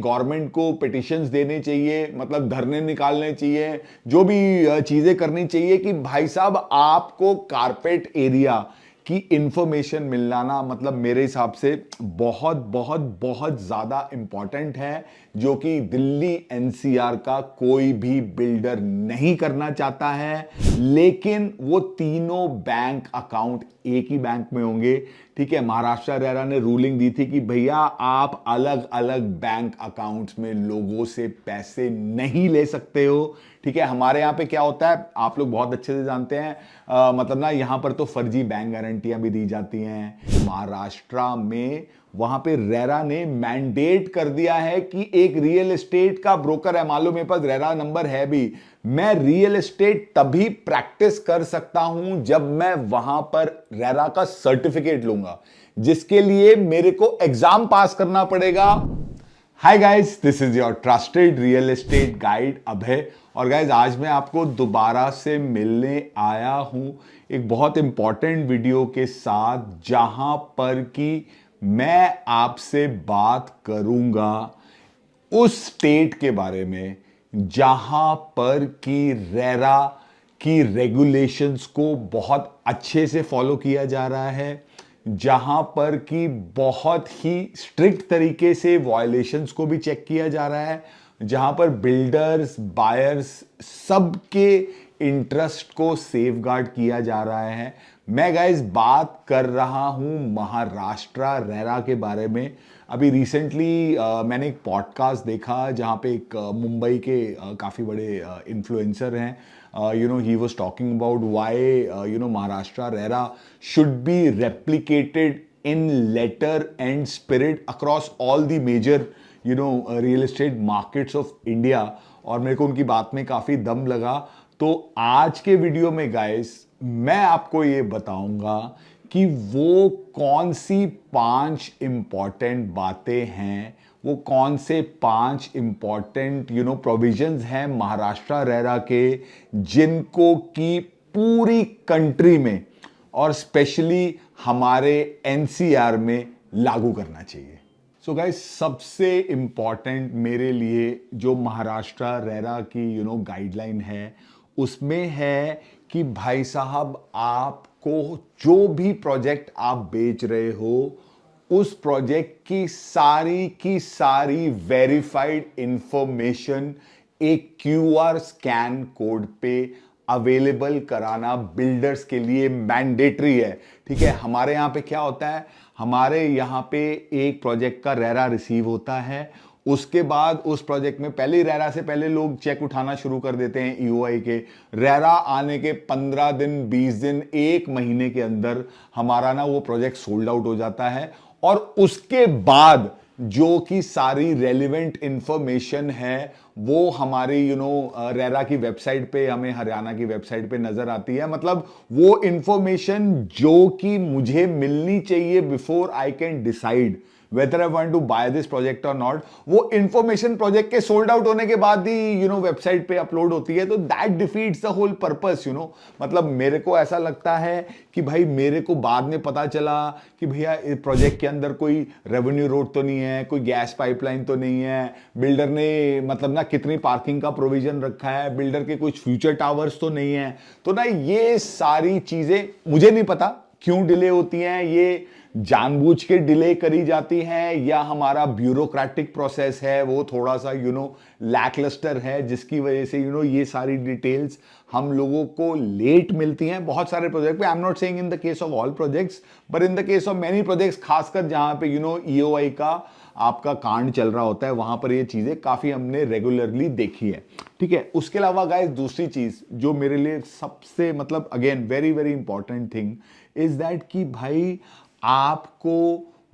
Government को petitions देने चाहिए, मतलब धरने निकालने चाहिए, जो भी चीजें करनी चाहिए कि भाई साहब आपको कारपेट एरिया की इंफॉर्मेशन मिलना ना, मतलब मेरे हिसाब से बहुत बहुत बहुत ज्यादा इंपॉर्टेंट है, जो कि दिल्ली एनसीआर का कोई भी बिल्डर नहीं करना चाहता है। लेकिन वो तीनों बैंक अकाउंट एक ही बैंक में होंगे। ठीक है, महाराष्ट्र रेरा ने रूलिंग दी थी कि भैया आप अलग अलग बैंक अकाउंट्स में लोगों से पैसे नहीं ले सकते हो। ठीक है, हमारे यहाँ पे क्या होता है आप लोग बहुत अच्छे से जानते हैं, मतलब ना यहाँ पर तो फर्जी बैंक गारंटियां भी दी जाती हैं। महाराष्ट्र में वहां पे रेरा ने मैंडेट कर दिया है कि एक रियल एस्टेट का ब्रोकर है, मालूम मेरे पास रेरा नंबर है भी, मैं रियल एस्टेट तभी प्रैक्टिस कर सकता हूं जब मैं वहां पर रेरा का सर्टिफिकेट लूंगा, जिसके लिए मेरे को एग्जाम पास करना पड़ेगा। Hi guys, this is your trusted real estate guide Abhay. और गाइस आज मैं आपको दोबारा से मिलने आया हूं एक बहुत इंपॉर्टेंट वीडियो के साथ, जहां पर कि मैं आपसे बात करूंगा उस स्टेट के बारे में जहां पर कि रेरा की रेगुलेशंस को बहुत अच्छे से फॉलो किया जा रहा है, जहां पर कि बहुत ही स्ट्रिक्ट तरीके से वायलेशंस को भी चेक किया जा रहा है, जहां पर बिल्डर्स बायर्स सबके इंटरेस्ट को सेफगार्ड किया जा रहा है। मैं गाइस बात कर रहा हूं महाराष्ट्र रेरा के बारे में। अभी रिसेंटली मैंने एक पॉडकास्ट देखा जहां पे एक मुंबई के काफ़ी बड़े इन्फ्लुएंसर हैं, he was talking about why Maharashtra RERA should be replicated in letter and spirit across all the major real estate markets of India। और मेरे को उनकी बात में काफ़ी दम लगा। तो आज के वीडियो में गाइस मैं आपको ये बताऊंगा कि वो कौन सी 5 इंपॉर्टेंट बातें हैं, वो कौन से 5 इंपॉर्टेंट प्रोविजंस हैं महाराष्ट्र रेरा के, जिनको कि पूरी कंट्री में और स्पेशली हमारे एनसीआर में लागू करना चाहिए। सो गाइस सबसे इंपॉर्टेंट मेरे लिए जो महाराष्ट्र रेरा की गाइडलाइन है, उसमें है कि भाई साहब आपको जो भी प्रोजेक्ट आप बेच रहे हो, उस प्रोजेक्ट की सारी वेरीफाइड इंफॉर्मेशन एक क्यूआर स्कैन कोड पे अवेलेबल कराना बिल्डर्स के लिए मैंडेटरी है। ठीक है, हमारे यहाँ पे क्या होता है, हमारे यहाँ पे एक प्रोजेक्ट का रेरा रिसीव होता है, उसके बाद उस प्रोजेक्ट में पहले रेरा से पहले लोग चेक उठाना शुरू कर देते हैं ईओआई के। रेरा आने के 15 दिन 20 दिन 1 महीने के अंदर हमारा ना वो प्रोजेक्ट सोल्ड आउट हो जाता है। और उसके बाद जो कि सारी रेलिवेंट इंफॉर्मेशन है वो हमारी रेरा की वेबसाइट पे, हमें हरियाणा की वेबसाइट पे नजर आती है। मतलब वो इंफॉर्मेशन जो कि मुझे मिलनी चाहिए before I can decide whether I want to buy this project or not, वो इंफॉर्मेशन प्रोजेक्ट के सोल्ड आउट होने के बाद ही वेबसाइट पे अपलोड होती है। तो that defeats the whole purpose. मतलब मेरे को ऐसा लगता है कि भाई मेरे को बाद में पता चला कि भैया इस प्रोजेक्ट के अंदर कोई रेवेन्यू रोड तो नहीं है, कोई गैस पाइपलाइन तो नहीं है, बिल्डर ने मतलब ना कितनी पार्किंग का प्रोविजन रखा है, बिल्डर के कुछ फ्यूचर टावर्स तो नहीं है। तो ना ये सारी चीजें मुझे नहीं पता क्यों डिले होती हैं, ये जानबूझ के डिले करी जाती हैं या हमारा ब्यूरोक्रेटिक प्रोसेस है वो थोड़ा सा लैकलस्टर है, जिसकी वजह से ये सारी डिटेल्स हम लोगों को लेट मिलती हैं बहुत सारे प्रोजेक्ट पे। I am not saying in the case of all projects, but in the case of many projects, खासकर जहां पे ईओआई का आपका कांड चल रहा होता है, वहां पर ये चीजें काफी हमने रेगुलरली देखी है। ठीक है, उसके अलावा गाइस दूसरी चीज जो मेरे लिए सबसे मतलब again very very important thing is that कि भाई आपको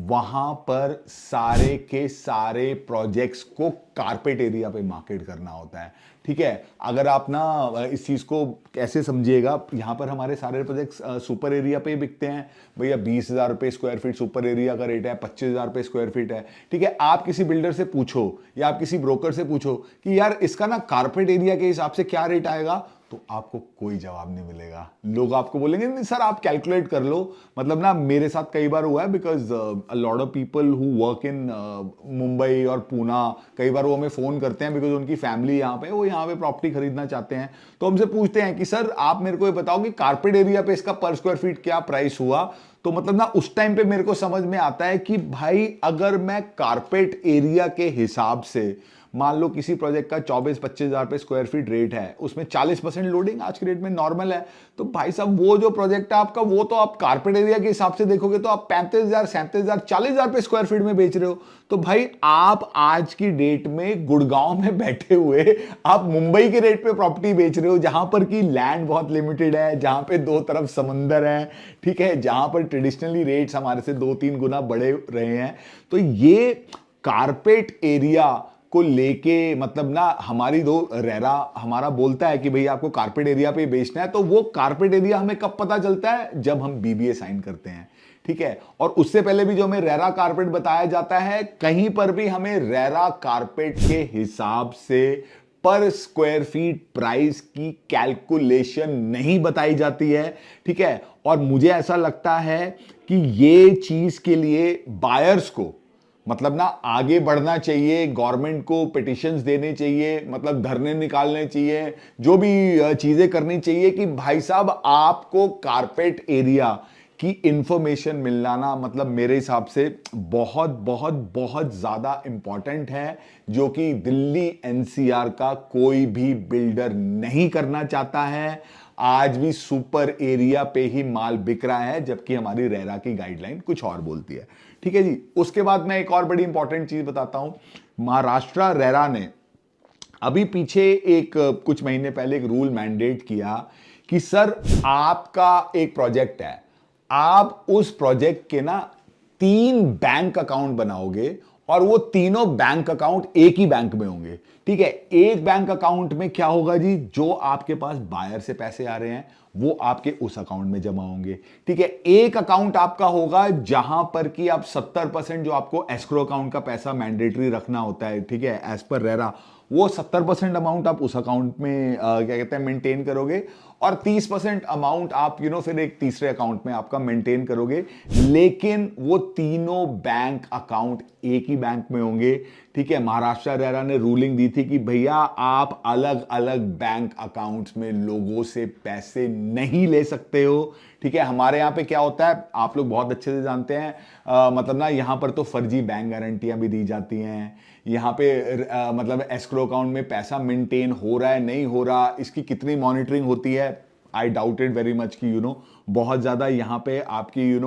वहां पर सारे के सारे प्रोजेक्ट्स को कारपेट एरिया पे मार्केट करना होता है। ठीक है, अगर आप ना इस चीज को कैसे समझिएगा, यहां पर हमारे सारे प्रोजेक्ट्स सुपर एरिया पे बिकते हैं भैया। 20,000 रुपए स्क्वायर फीट सुपर एरिया का रेट है, 25,000 रुपए स्क्वायर फीट है। ठीक है, आप किसी बिल्डर से पूछो या आप किसी ब्रोकर से पूछो कि यार इसका ना कारपेट एरिया के हिसाब से क्या रेट आएगा, तो आपको कोई जवाब नहीं मिलेगा। लोग आपको बोलेंगे नहीं सर आप कैलकुलेट कर लो। मतलब ना मेरे साथ कई बार हुआ है, because a lot of people who work in Mumbai और पूना, कई बार वो हमें फोन करते हैं बिकॉज उनकी फैमिली यहाँ पे, वो यहाँ पे प्रॉपर्टी खरीदना चाहते हैं। तो हमसे पूछते हैं कि सर आप मेरे को ये बताओ कि कारपेट एरिया पे इसका पर स्क्वायर फीट क्या प्राइस हुआ। तो मतलब ना उस टाइम पे मेरे को समझ में आता है कि भाई अगर मैं कारपेट एरिया के हिसाब से, मान लो किसी प्रोजेक्ट का 24-25 हजार पे स्क्वायर फीट रेट है, उसमें 40% लोडिंग आज के रेट में नॉर्मल है, तो भाई साहब वो जो प्रोजेक्ट है आपका, वो तो आप कारपेट एरिया के हिसाब से देखोगे तो आप 35,000, 37,000, 40,000 पे स्क्वायर फीट में बेच रहे हो। तो भाई आप आज की डेट में गुड़गांव में बैठे हुए आप मुंबई के रेट पे प्रॉपर्टी बेच रहे हो, जहां पर की लैंड बहुत लिमिटेड है, जहां पे दो तरफ समंदर है, ठीक है, जहां पर ट्रेडिशनली रेट्स हमारे से 2-3 गुना बढ़े रहे हैं। तो ये कारपेट एरिया को लेके मतलब ना हमारी दो रेरा हमारा बोलता है कि भाई आपको कारपेट एरिया पे बेचना है, तो वो कारपेट एरिया हमें कब पता चलता है, जब हम बीबीए साइन करते हैं, ठीक है। और उससे पहले भी जो हमें रेरा कारपेट बताया जाता है, कहीं पर भी हमें रेरा कारपेट के हिसाब से पर स्क्वायर फीट प्राइस की कैलकुलेशन नहीं बताई जाती है, ठीक है। और मुझे ऐसा लगता है कि ये चीज के लिए बायर्स को मतलब ना आगे बढ़ना चाहिए, गवर्नमेंट को पिटिशंस देने चाहिए, मतलब धरने निकालने चाहिए, जो भी चीजें करनी चाहिए कि भाई साहब आपको कारपेट एरिया की इंफॉर्मेशन मिलना ना मतलब मेरे हिसाब से बहुत बहुत बहुत ज्यादा इंपॉर्टेंट है, जो कि दिल्ली एनसीआर का कोई भी बिल्डर नहीं करना चाहता है। आज भी सुपर एरिया पे ही माल बिक रहा है, जबकि हमारी रेरा की गाइडलाइन कुछ और बोलती है, ठीक है जी। उसके बाद मैं एक और बड़ी इंपॉर्टेंट चीज बताता हूं। महाराष्ट्र रेरा ने अभी पीछे एक कुछ महीने पहले एक रूल मैंडेट किया कि सर आपका एक प्रोजेक्ट है, आप उस प्रोजेक्ट के ना 3 बैंक अकाउंट बनाओगे और वो तीनों बैंक अकाउंट एक ही बैंक में होंगे, ठीक है। एक बैंक अकाउंट में क्या होगा जी, जो आपके पास बायर से पैसे आ रहे हैं वो आपके उस अकाउंट में जमा होंगे, ठीक है। एक अकाउंट आपका होगा जहां पर कि आप 70% जो आपको एस्क्रो अकाउंट का पैसा मैंडेटरी रखना होता है, ठीक है, एज पर रेरा, वो 70% अमाउंट आप उस अकाउंट में क्या कहते हैं मेंटेन करोगे, और 30% अमाउंट आप फिर एक तीसरे अकाउंट में आपका मेंटेन करोगे। लेकिन वो तीनों बैंक अकाउंट एक ही बैंक में होंगे, ठीक है। महाराष्ट्र रेरा ने रूलिंग दी थी कि भैया आप अलग अलग बैंक अकाउंट्स में लोगों से पैसे नहीं ले सकते हो, ठीक है। हमारे यहाँ पे क्या होता है आप लोग बहुत अच्छे से जानते हैं, मतलब ना यहाँ पर तो फर्जी बैंक गारंटियां भी दी जाती हैं। यहाँ पे मतलब एस्क्रो अकाउंट में पैसा मेंटेन हो रहा है नहीं हो रहा, इसकी कितनी मॉनिटरिंग होती है, I doubt it very much कि बहुत ज्यादा यहाँ पे आपकी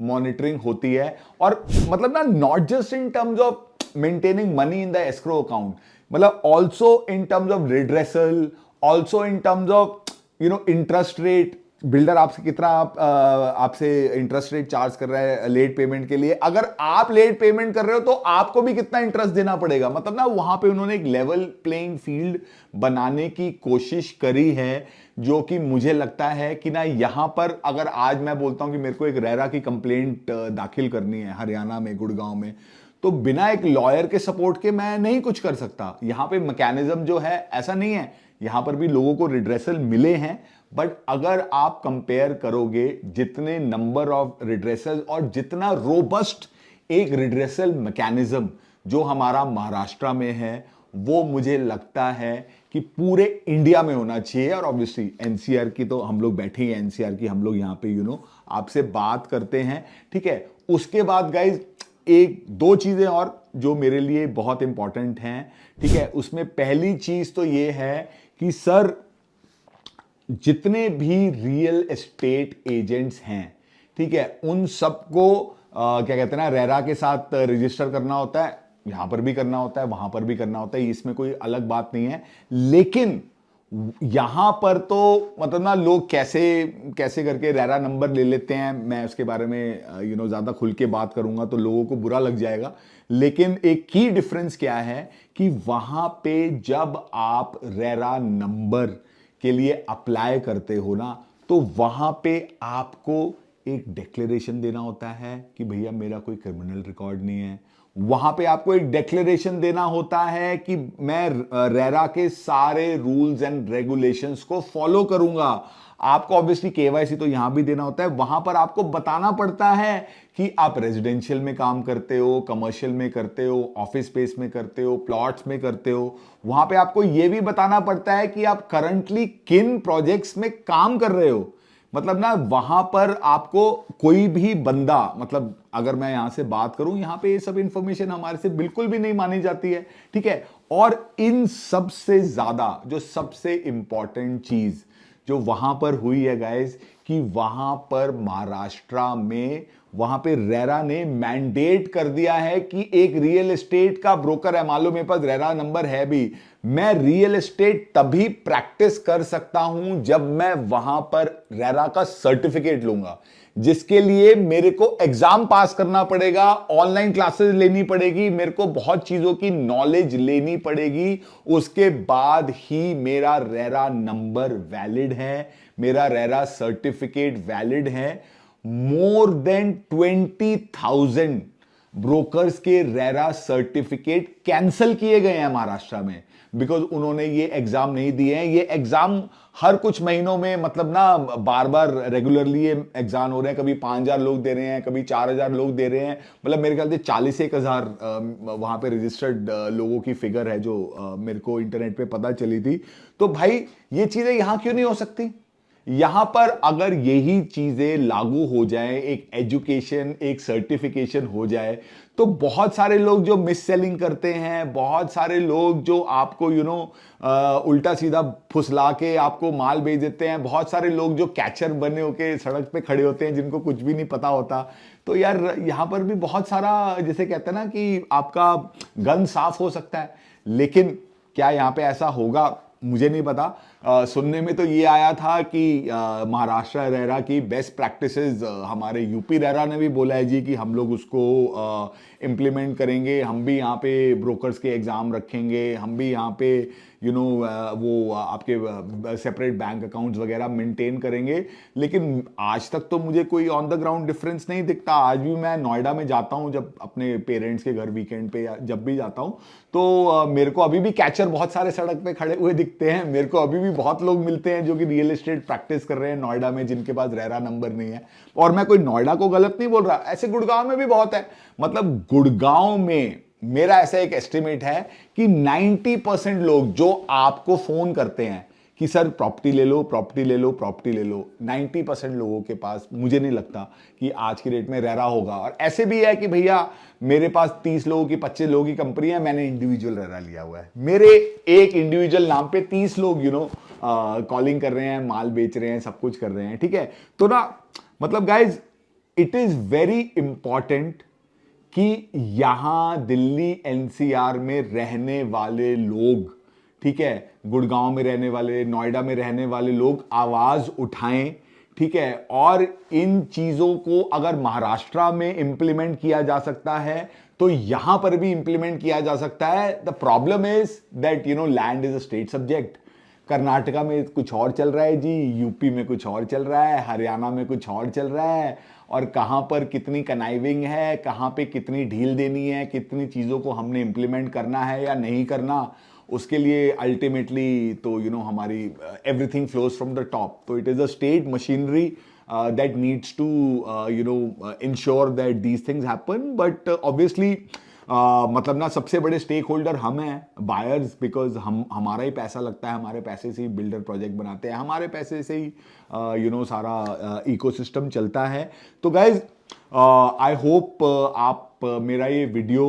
मॉनिटरिंग होती है। और मतलब ना not just in terms of maintaining money in the escrow account, मतलब also in terms of redressal, also in terms of interest rate, builder आपसे कितना आपसे इंटरेस्ट रेट चार्ज कर रहा है लेट पेमेंट के लिए, अगर आप लेट पेमेंट कर रहे हो तो आपको भी कितना इंटरेस्ट देना पड़ेगा। मतलब ना वहां पे उन्होंने एक लेवल प्लेइंग फील्ड बनाने की कोशिश करी है, जो कि मुझे लगता है कि ना यहां पर अगर आज मैं बोलता हूं कि मेरे को एक रेरा की कंप्लेंट दाखिल करनी है हरियाणा में गुड़गांव में, तो बिना एक लॉयर के सपोर्ट के मैं नहीं कुछ कर सकता। यहां पे मैकेनिज्म जो है ऐसा नहीं है, यहां पर भी लोगों को रिड्रेसल मिले हैं, बट अगर आप कंपेयर करोगे जितने नंबर ऑफ रिड्रेसल और जितना रोबस्ट एक रिड्रेसल मैकेनिज्म जो हमारा महाराष्ट्र में है, वो मुझे लगता है कि पूरे इंडिया में होना चाहिए। और ऑब्वियसली एनसीआर की तो हम लोग बैठे हैं, एनसीआर की हम लोग यहाँ पे आपसे बात करते हैं, ठीक है। उसके बाद गाइज एक दो चीजें और जो मेरे लिए बहुत इंपॉर्टेंट हैं, ठीक है। उसमें पहली चीज तो ये है कि सर जितने भी रियल एस्टेट एजेंट्स हैं, ठीक है, उन सबको क्या कहते हैं ना रेरा के साथ रजिस्टर करना होता है, यहां पर भी करना होता है वहां पर भी करना होता है, इसमें कोई अलग बात नहीं है। लेकिन यहां पर तो मतलब ना लोग कैसे कैसे करके रेरा नंबर ले लेते हैं, मैं उसके बारे में ज्यादा खुल के बात करूंगा तो लोगों को बुरा लग जाएगा। लेकिन एक की डिफरेंस क्या है कि वहां पे जब आप रेरा नंबर के लिए अप्लाई करते हो ना, तो वहां पे आपको एक डिक्लेरेशन देना होता है कि भैया मेरा कोई क्रिमिनल रिकॉर्ड नहीं है। वहां पे आपको एक डिक्लेरेशन देना होता है कि मैं रेरा के सारे रूल्स एंड रेगुलेशंस को फॉलो करूंगा। आपको ऑब्वियसली केवाईसी तो यहां भी देना होता है, वहां पर आपको बताना पड़ता है कि आप रेजिडेंशियल में काम करते हो, कमर्शियल में करते हो, ऑफिस स्पेस में करते हो, प्लॉट्स में करते हो। वहां पे आपको यह भी बताना पड़ता है कि आप करंटली किन प्रोजेक्ट्स में काम कर रहे हो। मतलब ना वहां पर आपको कोई भी बंदा, मतलब अगर मैं यहां से बात करूं, यहां पे ये सब इंफॉर्मेशन हमारे से बिल्कुल भी नहीं मानी जाती है, ठीक है। और इन सबसे ज्यादा जो सबसे इंपॉर्टेंट चीज जो वहां पर हुई है गाइस, कि वहां पर महाराष्ट्र में वहां पे रेरा ने मैंडेट कर दिया है कि एक रियल एस्टेट का ब्रोकर है, मालूम मेरे पास रेरा नंबर है भी, मैं रियल एस्टेट तभी प्रैक्टिस कर सकता हूं जब मैं वहां पर रेरा का सर्टिफिकेट लूंगा, जिसके लिए मेरे को एग्जाम पास करना पड़ेगा, ऑनलाइन क्लासेस लेनी पड़ेगी, मेरे को बहुत चीजों की नॉलेज लेनी पड़ेगी। उसके बाद ही मेरा रेरा नंबर वैलिड है, मेरा रेरा सर्टिफिकेट वैलिड है। मोर देन 20,000 ब्रोकर्स के रेरा सर्टिफिकेट कैंसिल किए गए हैं महाराष्ट्र में, बिकॉज उन्होंने ये एग्जाम नहीं दिए हैं। ये एग्जाम हर कुछ महीनों में, मतलब ना बार बार रेगुलरली ये एग्जाम हो रहे हैं, कभी 5,000 लोग दे रहे हैं, कभी 4,000 लोग दे रहे हैं। मतलब मेरे ख्याल से 40,000 वहां पे रजिस्टर्ड लोगों की फिगर है जो मेरे को इंटरनेट पे पता चली थी। तो भाई ये चीजें यहां क्यों नहीं हो सकती? यहां पर अगर यही चीजें लागू हो जाए, एक एजुकेशन, एक सर्टिफिकेशन हो जाए, तो बहुत सारे लोग जो मिस सेलिंग करते हैं, बहुत सारे लोग जो आपको उल्टा सीधा फुसला के आपको माल बेच देते हैं, बहुत सारे लोग जो कैचर बने होके सड़क पे खड़े होते हैं जिनको कुछ भी नहीं पता होता, तो यार यहां पर भी बहुत सारा, जैसे कहते हैं ना कि आपका गन साफ हो सकता है। लेकिन क्या यहां पे ऐसा होगा? मुझे नहीं पता। सुनने में तो ये आया था कि महाराष्ट्र रेरा की बेस्ट प्रैक्टिसेस हमारे यूपी रेरा ने भी बोला है जी कि हम लोग उसको इम्प्लीमेंट करेंगे, हम भी यहाँ पे ब्रोकर्स के एग्जाम रखेंगे, हम भी यहाँ पे वो आपके सेपरेट बैंक अकाउंट्स वगैरह मेंटेन करेंगे। लेकिन आज तक तो मुझे कोई ऑन द ग्राउंड डिफरेंस नहीं दिखता। आज भी मैं नोएडा में जाता हूँ जब अपने पेरेंट्स के घर वीकेंड पे, या जब भी जाता हूँ, तो मेरे को अभी भी कैचर बहुत सारे सड़क पे खड़े हुए दिखते हैं। मेरे को अभी भी बहुत लोग मिलते हैं जो कि रियल एस्टेट प्रैक्टिस कर रहे हैं नोएडा में, जिनके पास रेरा नंबर नहीं है। और मैं कोई नोएडा को गलत नहीं बोल रहा, ऐसे गुड़गांव में भी बहुत है। मतलब गुड़गांव में मेरा ऐसा एक एस्टिमेट है कि 90% लोग जो आपको फोन करते हैं कि सर प्रॉपर्टी ले लो, प्रॉपर्टी ले लो, प्रॉपर्टी ले लो, 90% लोगों के पास मुझे नहीं लगता कि आज की डेट में रेरा होगा। और ऐसे भी है कि भैया मेरे पास 30 लोगों की, 25 लोगों की कंपनी है, मैंने इंडिविजुअल रेरा लिया हुआ है, मेरे एक इंडिविजुअल नाम पे 30 लोग कॉलिंग कर रहे हैं, माल बेच रहे हैं, सब कुछ कर रहे हैं, ठीक है। तो ना मतलब guys, it is very important कि यहां दिल्ली एनसीआर में रहने वाले लोग, ठीक है, गुड़गांव में रहने वाले, नोएडा में रहने वाले लोग आवाज उठाएं, ठीक है। और इन चीजों को अगर महाराष्ट्र में इंप्लीमेंट किया जा सकता है तो यहां पर भी इंप्लीमेंट किया जा सकता है। The problem is that land is a state subject. Karnataka में कुछ और चल रहा है जी, यूपी में कुछ और चल रहा है, हरियाणा में कुछ और चल रहा है। और कहां पर कितनी कनाइविंग है, कहां पे कितनी ढील देनी है, कितनी चीज़ों को हमने इंप्लीमेंट करना है या नहीं करना, उसके लिए अल्टीमेटली तो हमारी everything flows from the top. तो it is a state machinery that needs to ensure that these things happen. But obviously मतलब ना सबसे बड़े स्टेक होल्डर हम हैं, बायर्स, बिकॉज हमारा ही पैसा लगता है, हमारे पैसे से ही बिल्डर प्रोजेक्ट बनाते हैं, हमारे पैसे से ही सारा इकोसिस्टम चलता है। तो गाइज आई होप आप मेरा ये वीडियो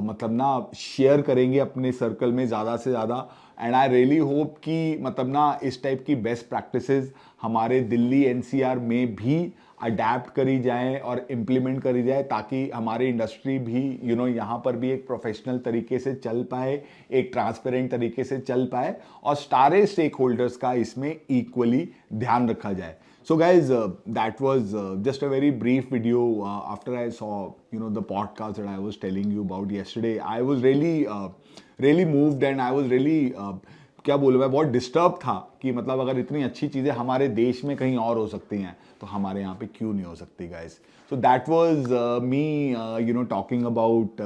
मतलब ना शेयर करेंगे अपने सर्कल में ज़्यादा से ज़्यादा। एंड आई रियली होप कि मतलब ना इस टाइप की बेस्ट प्रैक्टिसेस हमारे दिल्ली एनसीआर में भी अडेप्ट करी जाए और इम्प्लीमेंट करी जाए, ताकि हमारी इंडस्ट्री भी यहाँ पर भी एक प्रोफेशनल तरीके से चल पाए, एक ट्रांसपेरेंट तरीके से चल पाए, और सारे स्टेक होल्डर्स का इसमें इक्वली ध्यान रखा जाए। So guys, that was just a very brief video after I saw the podcast that I was telling you about yesterday. I was really moved, and I was really क्या बोलूँ मैं, बहुत disturb था कि मतलब अगर इतनी अच्छी चीज़ें हमारे देश में कहीं और हो सकती हैं तो हमारे यहाँ पे क्यों नहीं हो सकती guys. So that was me, talking about,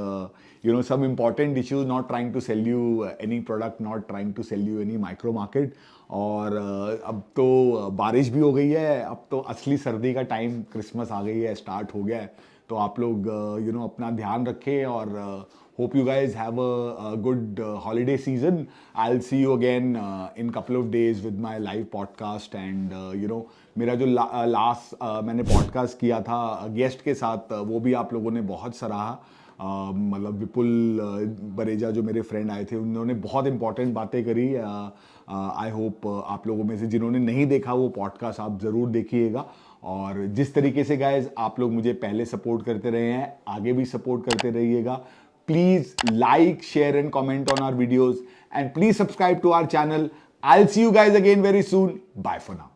some important issues, not trying to sell you any product, not trying to sell you any micro market. और अब तो बारिश भी हो गई है, अब तो असली सर्दी का टाइम, क्रिसमस आ गई है, स्टार्ट हो गया है. तो आप लोग अपना ध्यान रखें और hope you guys have a good holiday season. I'll see you again in couple of days with my live podcast and मेरा जो लास्ट मैंने पॉडकास्ट किया था गेस्ट के साथ वो भी आप लोगों ने बहुत सराहा. मतलब विपुल बरेजा जो मेरे फ्रेंड आए थे उन्होंने बहुत इंपॉर्टेंट बातें करी. आई होप आप लोगों में से जिन्होंने नहीं देखा वो पॉडकास्ट आप ज़रूर देखिएगा. और जिस तरीके से गाइज आप लोग मुझे पहले सपोर्ट करते रहे हैं आगे भी सपोर्ट करते रहिएगा. Please like, share and comment on our videos and please subscribe to our channel. I'll see you guys again very soon. Bye for now.